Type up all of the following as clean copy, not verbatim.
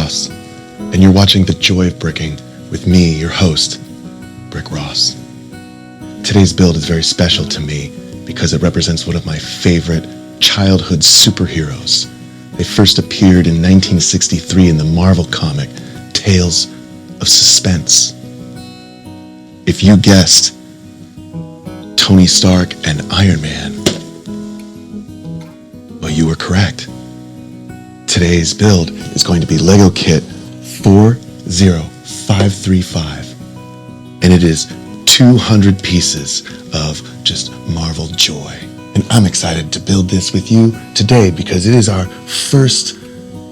Ross, and you're watching The Joy of Bricking with me, your host, Brick Ross. Today's build is very special to me because it represents one of my favorite childhood superheroes. They first appeared in 1963 in the Marvel comic, Tales of Suspense. If you guessed Tony Stark and Iron Man, well, you were correct. Today's build is going to be Lego Kit 40535, and it is 200 pieces of just Marvel joy. And I'm excited to build this with you today because it is our first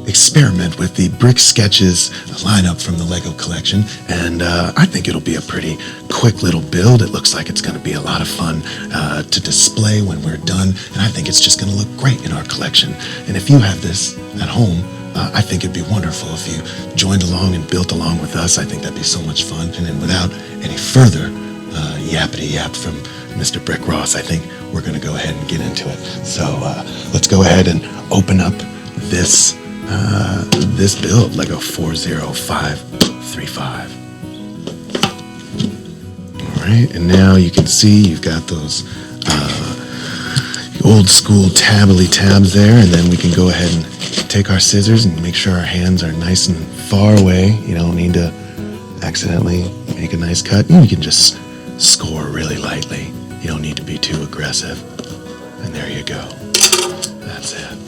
experiment with the Brick Sketches lineup from the Lego collection, and I think it'll be a pretty quick little build. It looks like it's going to be a lot of fun to display when we're done, and I think it's just going to look great in our collection. And if you have this at home, I think it'd be wonderful if you joined along and built along with us. I think that'd be so much fun. And then without any further yappity yap from Mr. Brick Ross, I think we're going to go ahead and get into it. So let's go ahead and open up this build, Lego 40535. All right, and now you can see you've got those old school tabbly tabs there, and then we can go ahead and take our scissors and make sure our hands are nice and far away. You don't need to accidentally make a nice cut. You can just score really lightly. You don't need to be too aggressive. And there you go. That's it.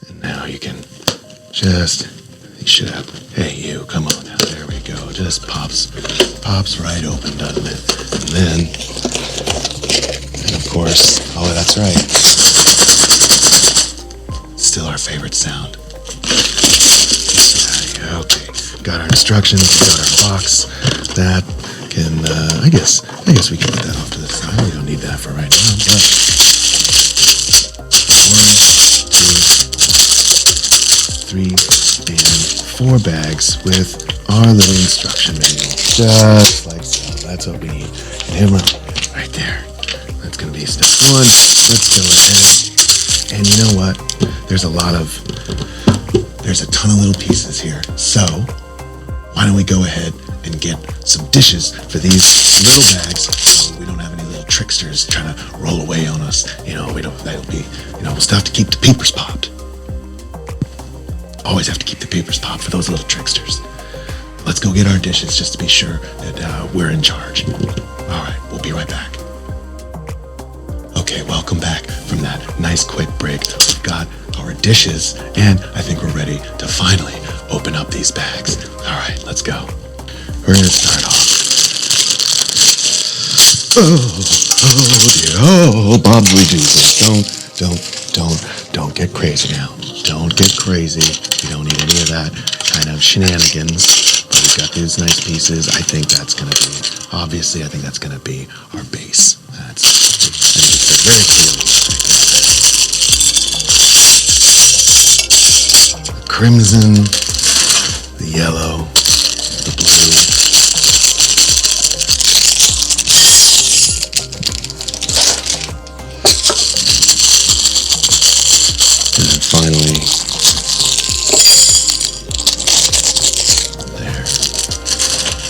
And now you can just, you should have, hey you, come on now, there we go. Just pops right open, doesn't it? And then, and of course, oh that's right, still our favorite sound. Okay, got our instructions, got our box. That can, I guess we can put that off to the side. We don't need that for right now, but 1, 2, 3, and 4 bags with our little instruction manual, just like so. That's what we need. And right there. That's going to be step 1. Let's go ahead. And you know what? There's a ton of little pieces here. So why don't we go ahead and get some dishes for these little bags so we don't have any little tricksters trying to roll away on us. We'll still have to keep the peepers popped. Always have to keep the peepers popped for those little tricksters. Let's go get our dishes just to be sure that we're in charge. All right, we'll be right back. Okay, welcome back from that nice quick break. We've got our dishes, and I think we're ready to finally open up these bags. All right, let's go. We're gonna start off. Oh, Bobsley Jesus. Don't get crazy now. Don't get crazy. You don't need any of that kind of shenanigans. But we've got these nice pieces. I think that's gonna be, obviously, I think that's gonna be our base. That's very clearly. The crimson, the yellow, the blue. And then finally, there,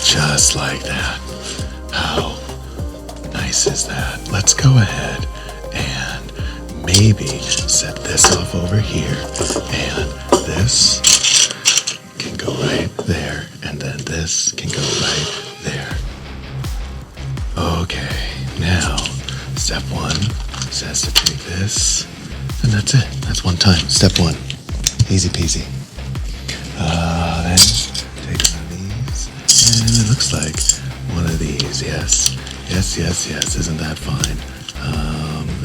just like that. How nice is that? Let's go ahead and maybe set this off over here, and this can go right there, and then this can go right there. Okay, now step 1 says to take this, and that's it. That's one time. Step 1, easy peasy. Then take one of these, and it looks like one of these. Yes. Isn't that fine?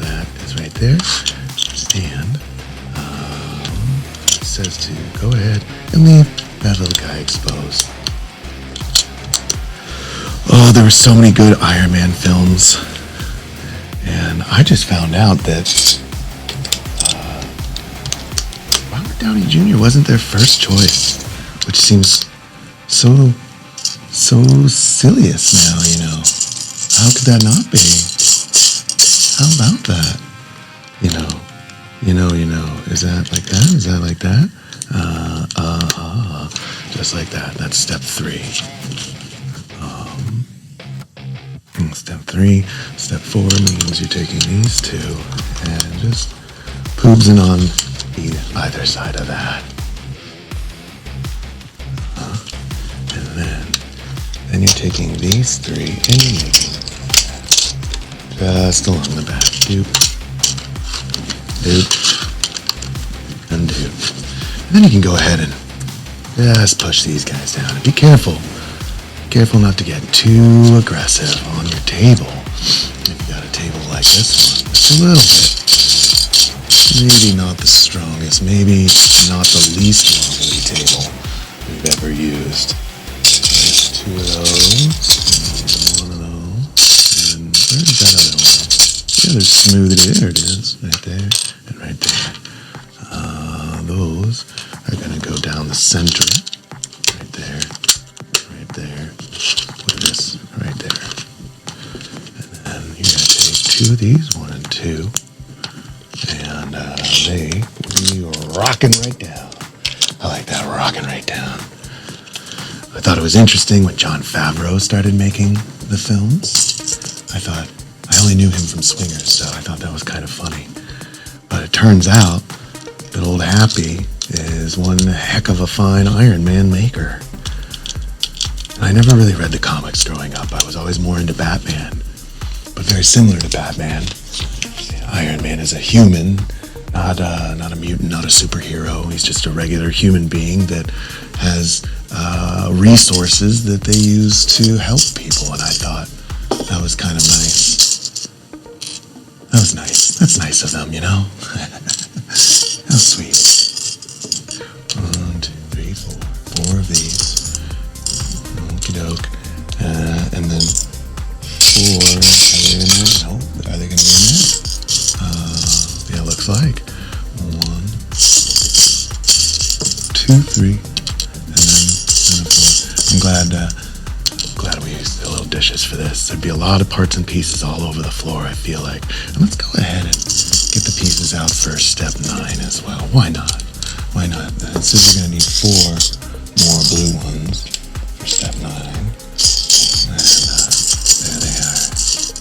That is right there, and it says to go ahead and leave that little guy exposed. Oh, there were so many good Iron Man films, and I just found out that Robert Downey Jr. wasn't their first choice, which seems so silliest now, How could that not be? How about that? Is that like that? Is that like that? Just like that. That's step 3. Step 3. Step 4 means you're taking these two and just poobsing on either side of that. And then you're taking these 3 and you're making just along the back. Doop, doop, and doop. And then you can go ahead and just push these guys down. And be careful. Careful not to get too aggressive on your table. If you got a table like this one, it's a little bit, maybe not the strongest, maybe not the least wobbly table we've ever used. There's 2 of those, and 1 of those, and where's that other one? The other smoothie, there it is, right there, and right there. Those are gonna go down the center, right there, right there. With this right there. And then you're going to take 2 of these, 1 and 2, and they will be rocking right down. I like that, rocking right down. I thought it was interesting when Jon Favreau started making the films. I only knew him from Swingers, so I thought that was kind of funny. But it turns out that old Happy is one heck of a fine Ironman maker. I never really read the comics growing up. I was always more into Batman. But very similar to Batman, Iron Man is a human, not a mutant, not a superhero. He's just a regular human being that has resources that they use to help people. And I thought that was kind of nice. That was nice. That's nice of them, How sweet. 1, 2, 3, 4. 4 of these. Doke. And then 4, are they in there? No, are they going to be in there? Yeah, it looks like 1, 2, 3, and then 4. I'm glad we used the little dishes for this. There'd be a lot of parts and pieces all over the floor, I feel like. And let's go ahead and get the pieces out for step 9 as well. Why not? Why not? It says you're going to need 4 more blue ones. Step 9, and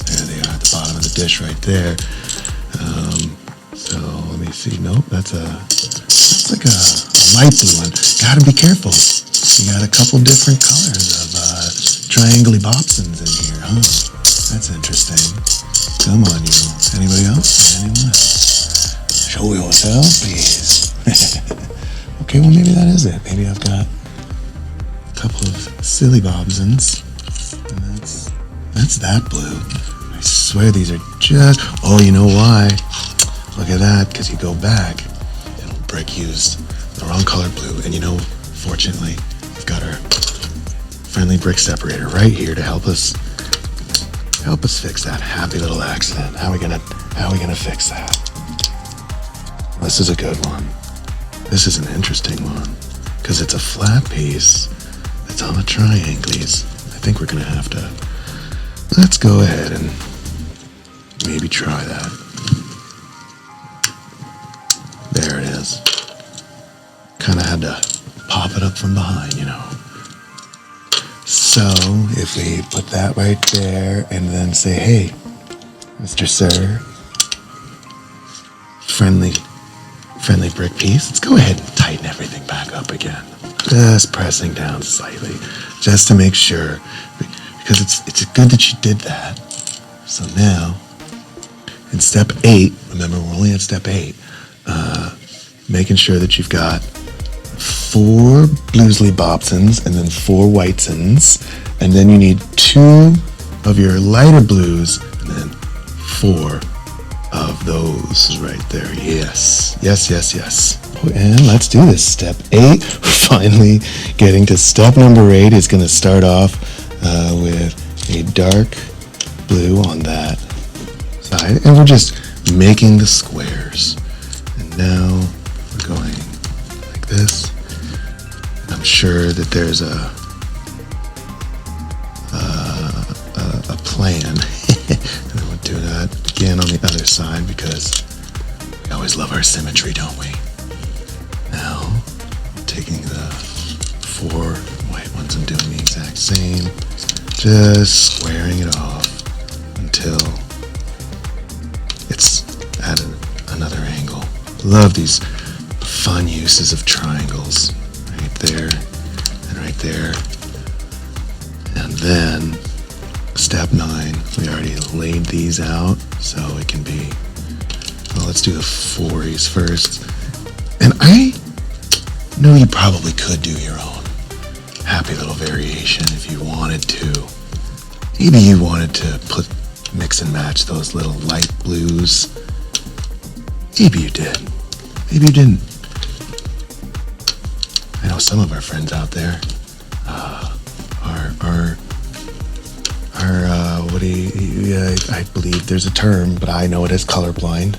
there they are at the bottom of the dish right there. So let me see. Nope, that's like a light blue one. Gotta be careful. You got a couple different colors of triangly bobsons in here, huh? That's interesting. Come on, you. Anybody else? Anyone? Show yourself, please. Okay, well maybe that is it. Maybe I've got couple of silly bobsons, and that's that blue. I swear these are just, oh, you know why? Look at that, because you go back, and Brick used the wrong color blue, and fortunately, we've got our friendly brick separator right here to help us fix that happy little accident. How are we gonna fix that? This is a good one. This is an interesting one, because it's a flat piece. It's on a triangles. I think we're gonna have to. Let's go ahead and maybe try that. There it is. Kind of had to pop it up from behind, So if we put that right there and then say, hey, Mr. Sir, friendly brick piece, let's go ahead and tighten everything back up again. Just pressing down slightly, just to make sure, because it's good that you did that. So now, in step 8, remember we're only at step 8, making sure that you've got 4 bluesly bobsons and then 4 whitesons, and then you need 2 of your lighter blues and then 4 of those right there. Yes. And let's do this. Step 8. We're finally getting to step number 8. It's going to start off with a dark blue on that side, and we're just making the squares. And now we're going like this. I'm sure that there's a plan. And then we'll do that again on the other side because we always love our symmetry, don't we? Now, taking the 4 white ones and doing the exact same, just squaring it off until it's at another angle. Love these fun uses of triangles. Right there and right there. And then step 9, we already laid these out, so it can be, well, let's do the 4s first. And I know you probably could do your own happy little variation if you wanted to. Maybe you wanted to mix and match those little light blues. Maybe you did. Maybe you didn't. I know some of our friends out there I believe there's a term, but I know it as colorblind.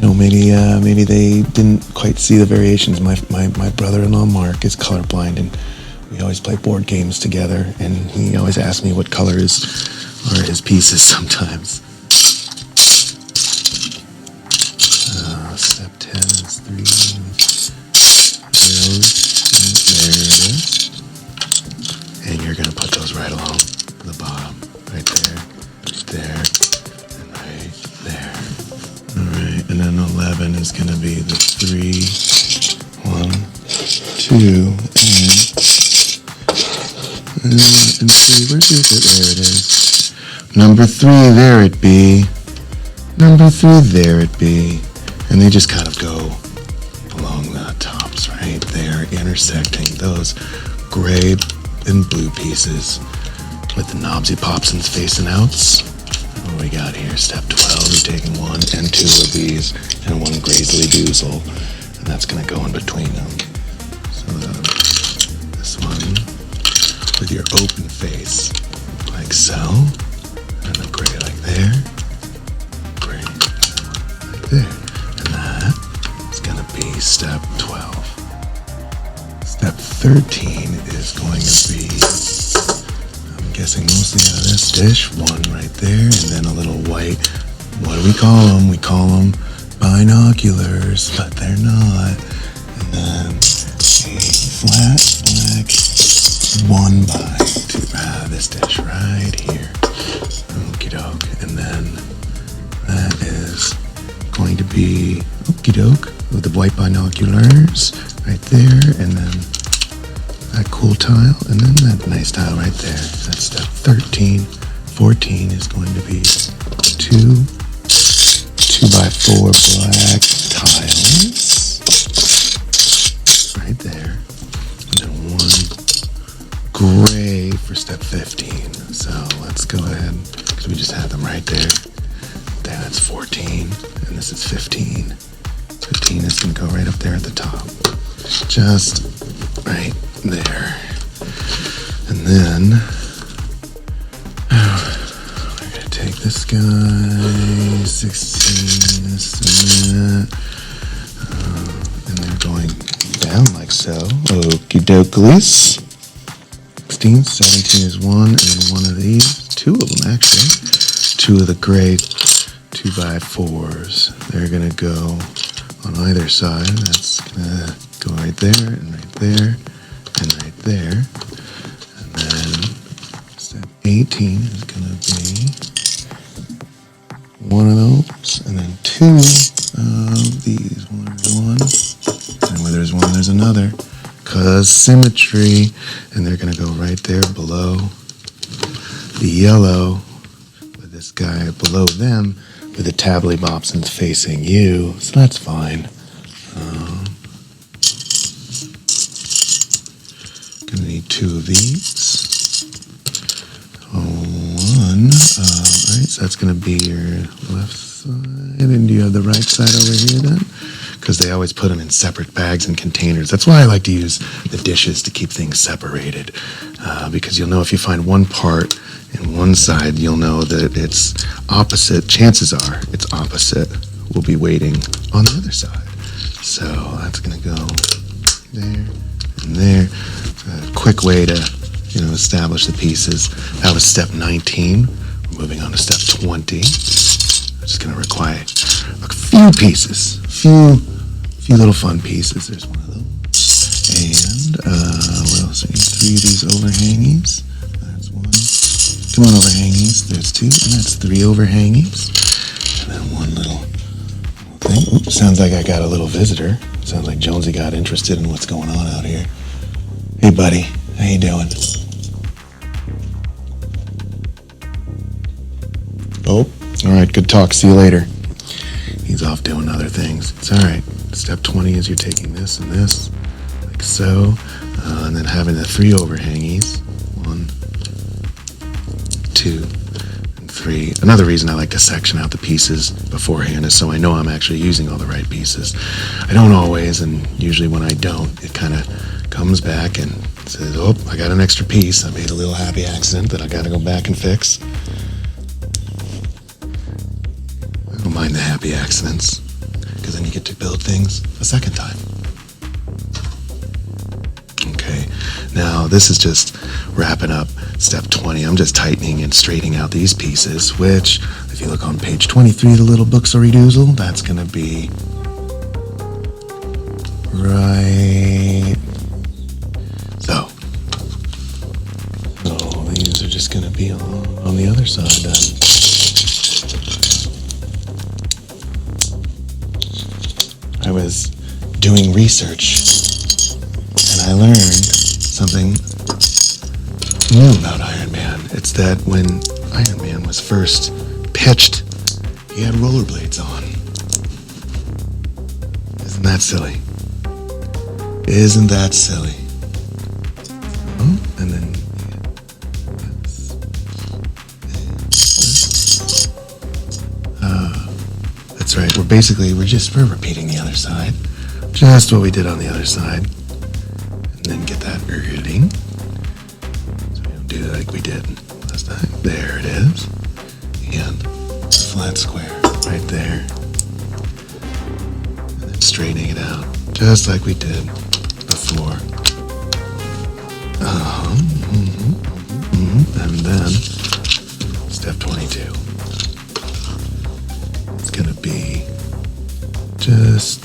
And maybe they didn't quite see the variations. My brother-in-law Mark is colorblind, and we always play board games together, and he always asks me what color are his pieces sometimes. Step 10 is 3 zeros. There it is. And you're going to put those right along the bottom. Right there, and right there. Alright, and then 11 is going to be the 3, 1, 2, and 3. Where is it? There it is. Number 3, there it be. Number 3, there it be. And they just kind of go along the tops, right there, intersecting those gray and blue pieces with the knobsy popsins facing outs. What do we got here? Step 12, you're taking 1 and 2 of these and 1 grazely doozle, and that's going to go in between them. So this one with your open face, like so, and the gray like there, gray like there. Step 12. Step 13 is going to be, I'm guessing mostly out of this dish, 1 right there, and then a little white, what do we call them? We call them binoculars, but they're not. And then a flat black 1 by 2 out of this dish right here. Okie doke. And then that is going to be okie doke with the white binoculars right there, and then that cool tile, and then that nice tile right there. That's step 13. 14 is going to be 2 by 4 black tiles right there, and then 1 gray for step 15. So let's go ahead, because we just had them right there. That's 14, and this is 15. 15 is going to go right up there at the top. Just right there. And then we're going to take this guy, 16, this and that. And they're going down like so. Okie dokies. 16, 17 is 1, and then 1 of these. 2 of them, actually. 2 of the gray 2 by 4s. They're going to go on either side. That's gonna go right there and right there and right there. And then step 18 is gonna be 1 of those, and then 2 of these. 1, and where there's 1, there's another. Cause symmetry, and they're gonna go right there below the yellow with this guy below them, with the tabbly bopsins facing you, so that's fine. Gonna need 2 of these. 1. Alright, so that's gonna be your left side, and do you have the right side over here then? Because they always put them in separate bags and containers. That's why I like to use the dishes to keep things separated, because you'll know if you find one part in one side, you'll know that it's opposite. Chances are it's opposite. We'll be waiting on the other side. So that's going to go there and there. A quick way to, establish the pieces. That was step 19. We're moving on to step 20. just going to require a few pieces, few little fun pieces. There's one of them. And what else? I need 3 of these overhangies. That's 1. Come on, overhangies. There's 2, and that's 3 overhangies. And then 1 little thing. Oops, sounds like I got a little visitor. Sounds like Jonesy got interested in what's going on out here. Hey, buddy. How you doing? Oh, all right. Good talk. See you later. He's off doing other things. It's all right. Step 20 is you're taking this and this, like so, and then having the 3 overhangies. 1, 2, and 3. Another reason I like to section out the pieces beforehand is so I know I'm actually using all the right pieces. I don't always, and usually when I don't, it kind of comes back and says, oh, I got an extra piece. I made a little happy accident that I got to go back and fix. I don't mind the happy accidents, because then you get to build things a second time. Okay, now this is just wrapping up step 20. I'm just tightening and straightening out these pieces, which, if you look on page 23 of the little booksarydoozle, that's going to be right so. So these are just going to be on the other side then. I was doing research and I learned something new about Iron Man. It's that when Iron Man was first pitched, he had rollerblades on. Isn't that silly? Isn't that silly? And then that's right. We're repeating the other side. Just what we did on the other side. And then get that reading. So we don't do that like we did last time. There it is. And a flat square right there. And then straightening it out. Just like we did before. And then step 22. It's going to be just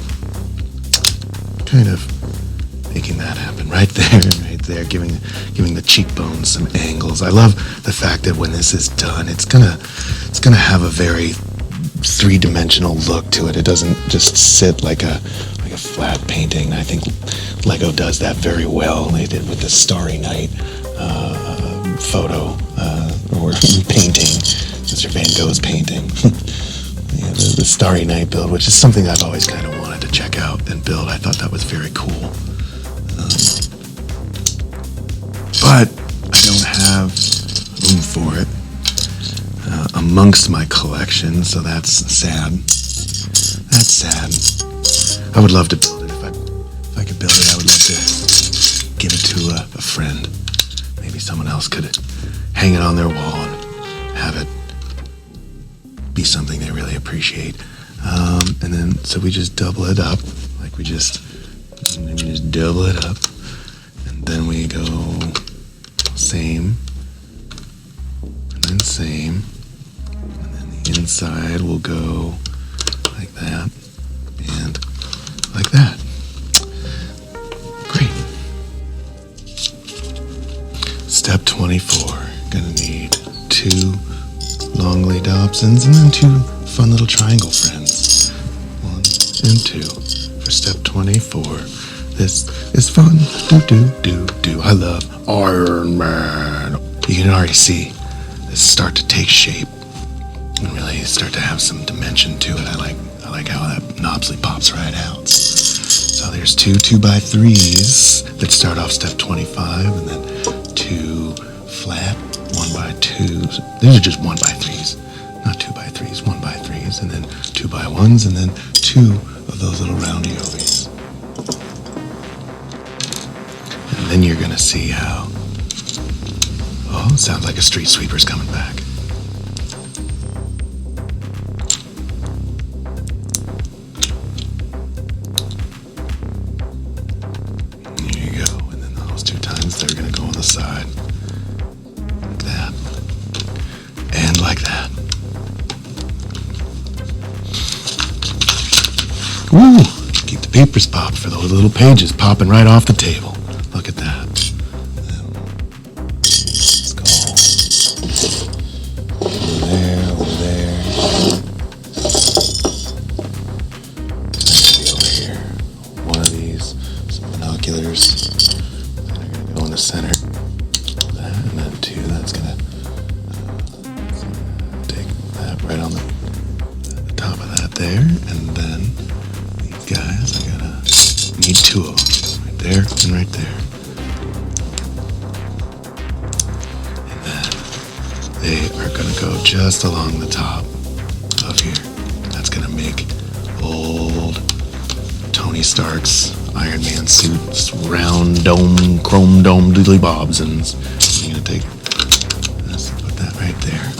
kind of making that happen right there, giving the cheekbones some angles. I love the fact that when this is done, it's gonna have a very 3-dimensional look to it. It doesn't just sit like a flat painting. I think Lego does that very well. They did with the Starry Night photo or painting, Mr. Van Gogh's painting. Yeah, the Starry Night build, which is something I've always kind of wanted to check out and build. I thought that was very cool. But I don't have room for it amongst my collection, so that's sad. That's sad. I would love to build it. If I could build it, I would love to give it to a friend. Maybe someone else could hang it on their wall and have it be something they really appreciate. And then, so we just double it up, like we just double it up, and then we go same, and then same, and then the inside will go like that, and like that. Great. Step 24, gonna need 2 Longley Dobsons and then 2 fun little triangle friends. 1 and 2 for step 24. This is fun. Do. I love IRONMAN. You can already see this start to take shape and really start to have some dimension to it. I like how that Knobsley pops right out. So there's 2 2x3s that start off step 25, and then 2 flat 1x2s. These are just 1x3s, not 2x3s, 1x3s, and then 2x1s, and then 2 of those little roundy ovies. And then you're gonna see how, oh, sounds like a street sweeper's coming back. There you go, and then those 2 times they're gonna go on the side. Like that. And like that. Ooh, keep the papers popped for those little pages popping right off the table. Look at that. Let's go over there, over there. Maybe over here. One of these, some binoculars. They're going to go in the center. That, and then two, that's going to take that right on the top of that there. And then these guys, I gotta need two of them. Right there and right there. And then they are gonna go just along the top of here. That's gonna make old Tony Stark's Iron Man suits, round dome, chrome dome, doodly bobs, and I'm gonna take this and put that right there.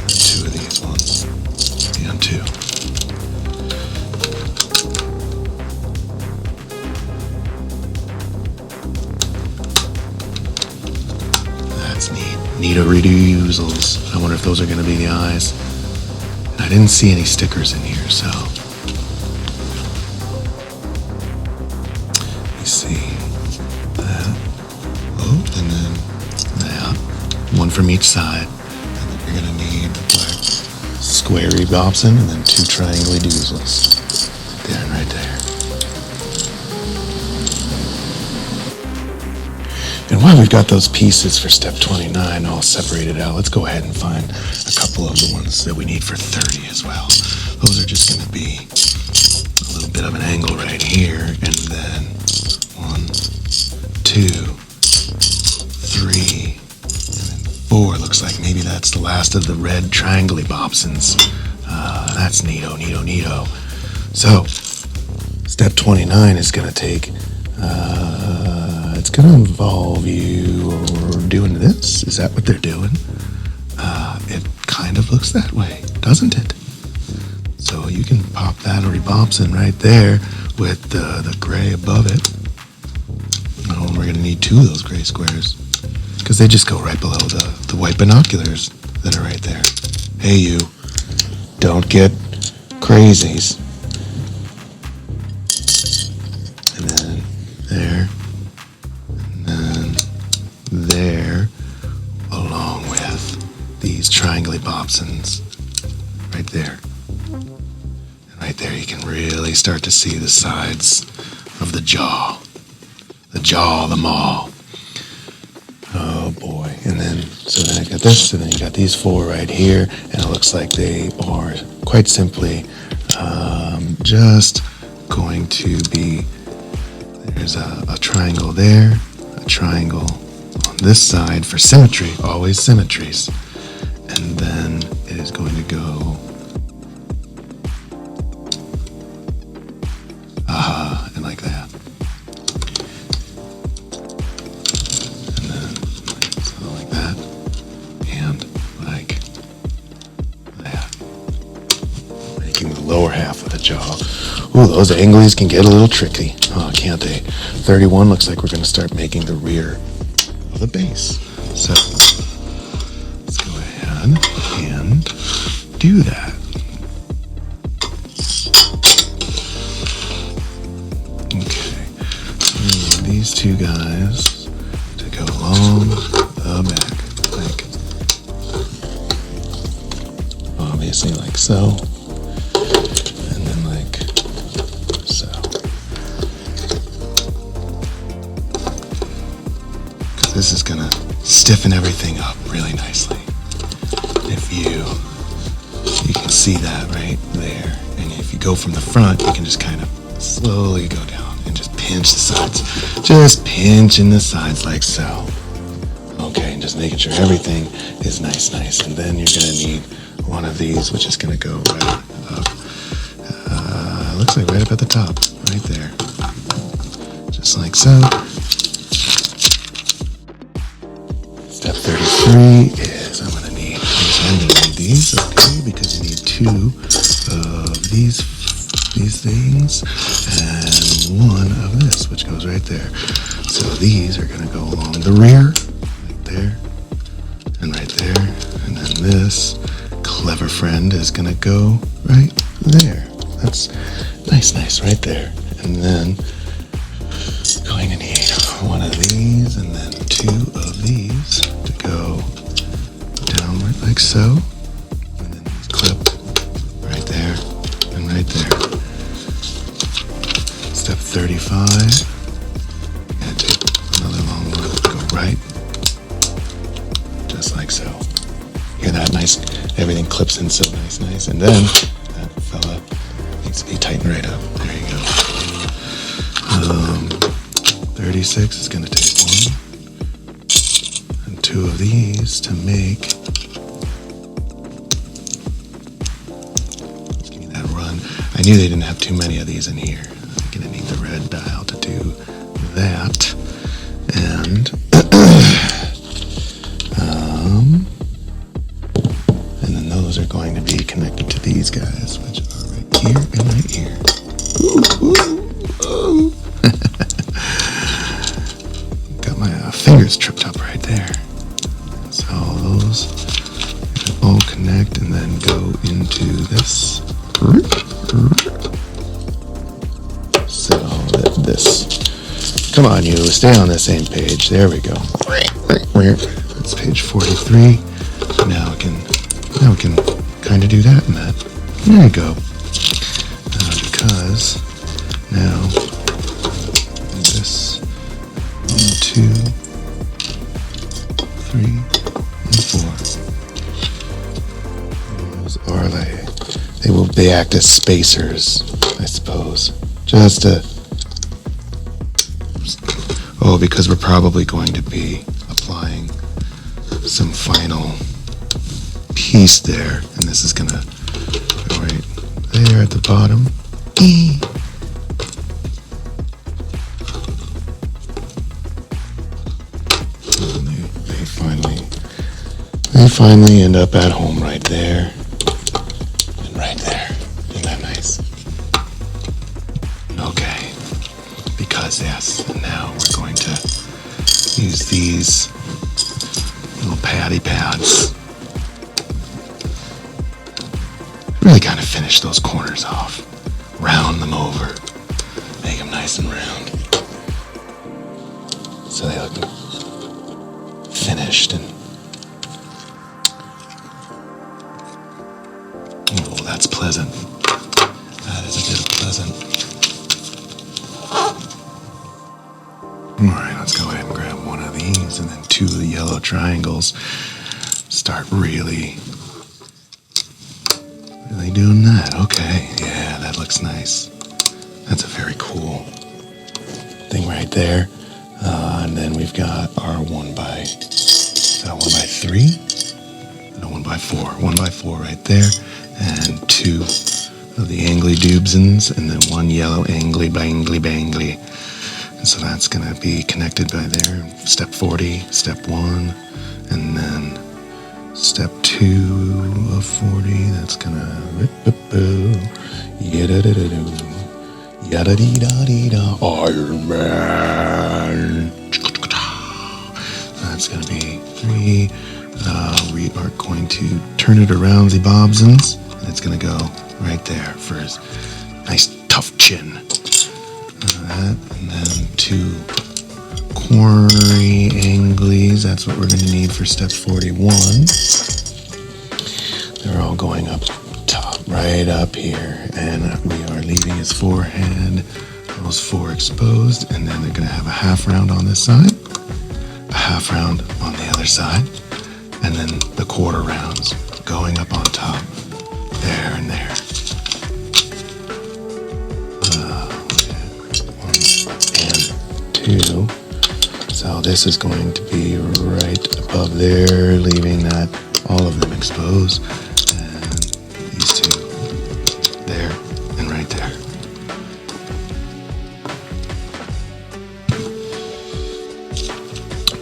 Two of these ones, and two. That's neat. Neato reusals. I wonder if those are gonna be the eyes. I didn't see any stickers in here, so you see that. Oh, and then that. One from each side. And then you're gonna need the black squarey Bobson and then two triangly doozles. There and right there. And while we've got those pieces for step 29 all separated out, let's go ahead and find a couple of the ones that we need for 30 as well. Those are just going to be a little bit of an angle right here, and then 1, 2, 3, and then 4. Looks like maybe that's the last of the red triangly Bobsons. That's neato, neato, neato. So, step 29 is going to take... it's going to involve you doing this. Is that what they're doing? It kind of looks that way, doesn't it? So you can pop that Bobson right there with the gray above it. Oh, we're going to need two of those gray squares because they just go right below the white binoculars that are right there. Hey, you. Don't get crazies. And then there. There, along with these triangly Bobsons right there. And right there you can really start to see the sides of the jaw. The jaw, the maw. Oh boy. And then, so then I got this, and then you got these four right here, and it looks like they are quite simply just going to be, there's a triangle there, a triangle on this side for symmetry, always symmetries. And then it is going to go and like that. And then like that. And like that. Making the lower half of the jaw. Ooh, those anglies can get a little tricky. Oh, can't they? 31 looks like we're going to start making the rear of the base. So let's go ahead and do that. Okay, so we need these two guys to go along the back, like obviously like so, and then like so. This is gonna stiffen everything up really nicely. If you can see that right there, and if you go from the front, you can just kind of slowly go down and just pinch the sides. Just pinching the sides like so. Okay, and just making sure everything is nice, and then you're gonna need one of these, which is gonna go right up. Looks like right up at the top, right there, just like so. Step 33 is I'm gonna need these, okay, because you need two of these things and one of this, which goes right there. So these are gonna go along the rear, right there, and right there, and then this clever friend is gonna go right there. That's nice right there. And then going to need one of these and then two of these to go downward like so. And then these clip right there and right there. Step 35. And take another long one. Go right. Just like so. Hear that? Nice. Everything clips in so nice. And then that fella needs to be tightened right up. There you go. 36 is going to take one and two of these to make. Let's give me that run. I knew they didn't have too many of these in here. I'm going to need the red dial to do that. And and then those are going to be connected to these guys, which are right here and right here. Ooh. Got my fingers tripped up right there. So those all connect and then go into this. So this. Come on, you. Stay on the same page. There we go. That's page 43. Now we can kind of do that and that. There you go. Because now this 1, 2, 3, and 4. Those are they act as spacers, I suppose. Just to because we're probably going to be applying some final piece there, and this is gonna go right there at the bottom. They finally end up at home right there and right there. Isn't that nice? Okay, because yes, and now we're going to use these little patty pads. Really kind of finish those corners off. Round them over. Make them nice and round. So they look finished and oh, that's pleasant. That is a bit pleasant. Alright, let's go ahead and grab one of these and then two of the yellow triangles. Start really doing that. Okay, yeah, that looks nice. That's a very cool thing right there. And then we've got our 1 by 3? No, 1 by 4. 1 by 4 right there. And 2 of the angly doobsons, and then 1 yellow angly bangly. And so that's going to be connected by there. Step 40, step 1, and then step 2 of 40. That's going to yada-da-da-da-da, Ironman. That's going to be 3. We are going to turn it around the bobsons, and it's going to go right there for his nice tough chin. That, and then 2 cornery anglies. That's what we're going to need for step 41. They're all going up top, right up here, and we are leaving his forehead, those 4 exposed, and then they're going to have a half round on this side, a half round on the other side, and then the quarter rounds going up on top, there and there. 1 and 2. So this is going to be right above there, leaving that all of them exposed, and these 2 there and right there.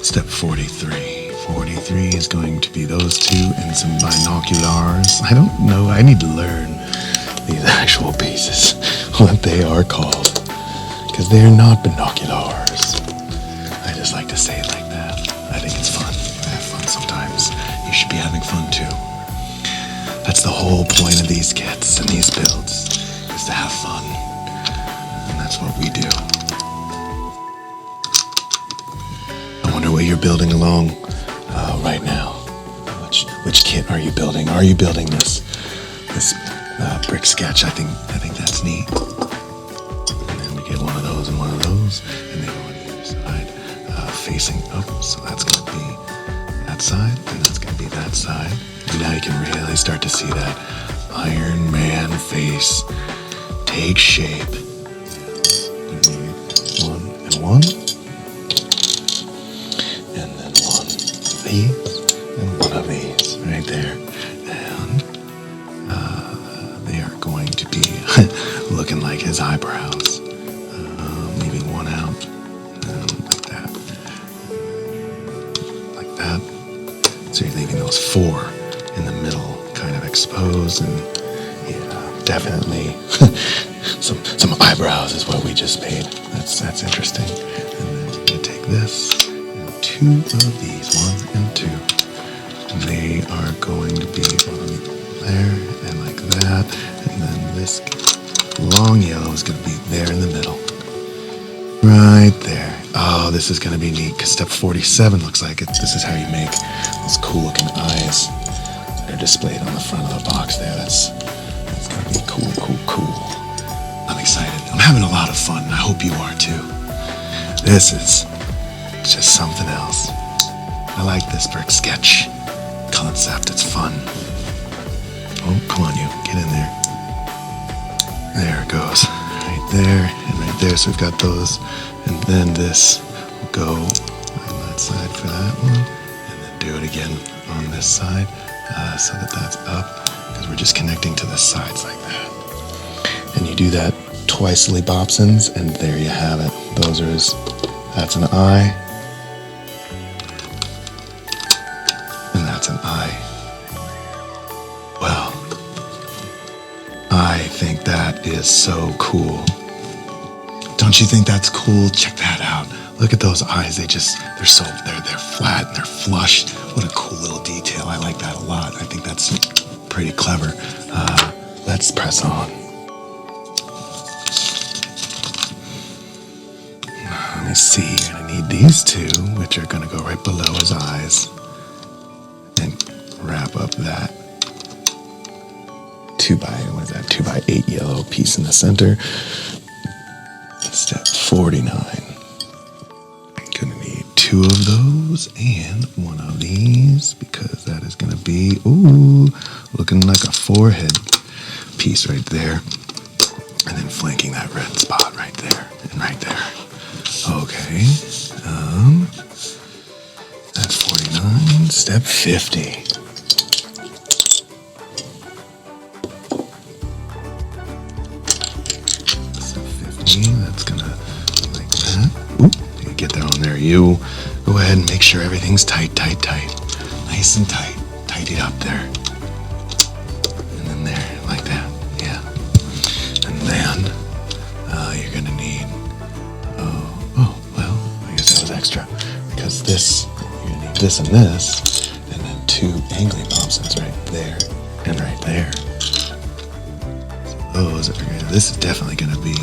Step 43. 43 is going to be those 2 and some binoculars. I don't know. I need to learn these actual pieces, what they are called, because they're not binoculars. I just like to say it like that. I think it's fun. I have fun sometimes. You should be having fun too. That's That's the whole point of these kits and these builds, is to have fun. And that's what we do. I wonder what you're building along right now. Which kit are you building? Are you building this brick sketch? I think that's neat. And then we get one of those and one of those, and they go on the other side, facing up. So that's going to be that side, and that's going to be that side. And now you can really start to see that Iron Man face take shape. One and one, and then one of these, and one of these right there. And they are going to be looking like his eyebrows. Leaving one out, like that. Like that. So you're leaving those four in the middle, kind of exposed, and yeah, definitely some eyebrows is what we just made. That's interesting. And then you take this and two of these, one and two. And they are going to be on there and like that, and then this long yellow is going to be there in the middle. Right there. Oh, this is going to be neat because step 47 looks like it. This is how you make those cool looking eyes that are displayed on the front of the box there. That's going to be cool. I'm excited. I'm having a lot of fun. I hope you are too. This is just something else. I like this brick sketch concept. It's fun. Oh, come on, you. Get in there. There it goes. Right there and right there. So we've got those. And then this will go on that side for that one. And then do it again on this side so that that's up. Because we're just connecting to the sides like that. And you do that twice, Bobsons, and there you have it. That's an eye. And that's an eye. Well, I think that is so cool. Don't you think that's cool? Check that out. Look at those eyes. They're flat and they're flush. What a cool little detail. I like that a lot. I think that's pretty clever. Let's press on. Let me see. You're going to need these two, which are going to go right below his eyes, and wrap up that 2x8 yellow piece in the center. Step 49. Gonna need two of those and one of these because that is gonna be looking like a forehead piece right there, and then flanking that red spot right there and right there. Okay. That's 49. Step 50. That's gonna like that. Oop, you get that on there. You go ahead and make sure everything's tight. Nice and tight. Tight it up there. And then there, like that. Yeah. And then you're gonna need I guess that was extra. Because you're gonna need this and this, and then two angling Bobsons right there and right there. So this is definitely gonna be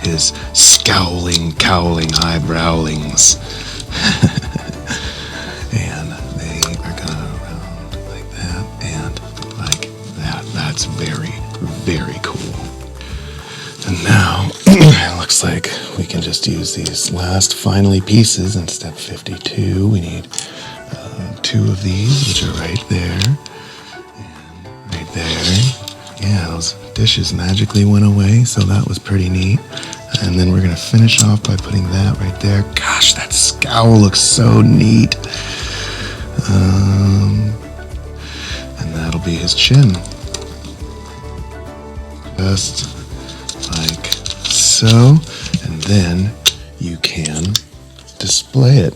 his scowling, cowling eyebrowlings. And they are gonna round like that and like that. That's very, very cool. And now it looks like we can just use these last finally pieces in step 52. We need two of these, which are right there and right there. Yeah, those dishes magically went away, so that was pretty neat. And then we're going to finish off by putting that right there. Gosh, that scowl looks so neat. And that'll be his chin. Just like so. And then you can display it.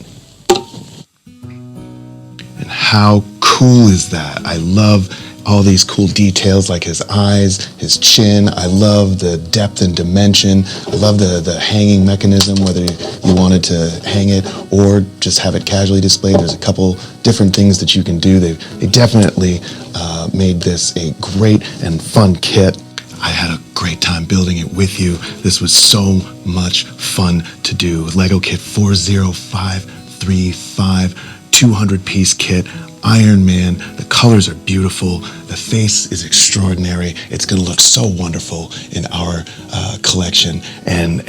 And how cool is that? I love all these cool details like his eyes, his chin. I love the depth and dimension. I love the hanging mechanism, whether you wanted to hang it or just have it casually displayed. There's a couple different things that you can do. They definitely made this a great and fun kit. I had a great time building it with you. This was so much fun to do. Lego Kit 40535, 200-piece kit, IRONMAN. The colors are beautiful. The face is extraordinary. It's going to look so wonderful in our collection. And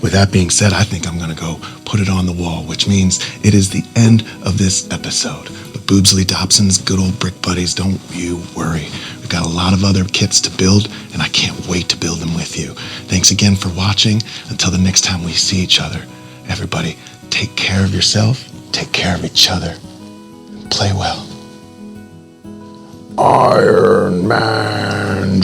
with that being said, I think I'm going to go put it on the wall, which means it is the end of this episode. The Boobsley Dobson's good old brick buddies, don't you worry. We've got a lot of other kits to build, and I can't wait to build them with you. Thanks again for watching. Until the next time we see each other, everybody, take care of yourself, take care of each other, and play well. Iron Man.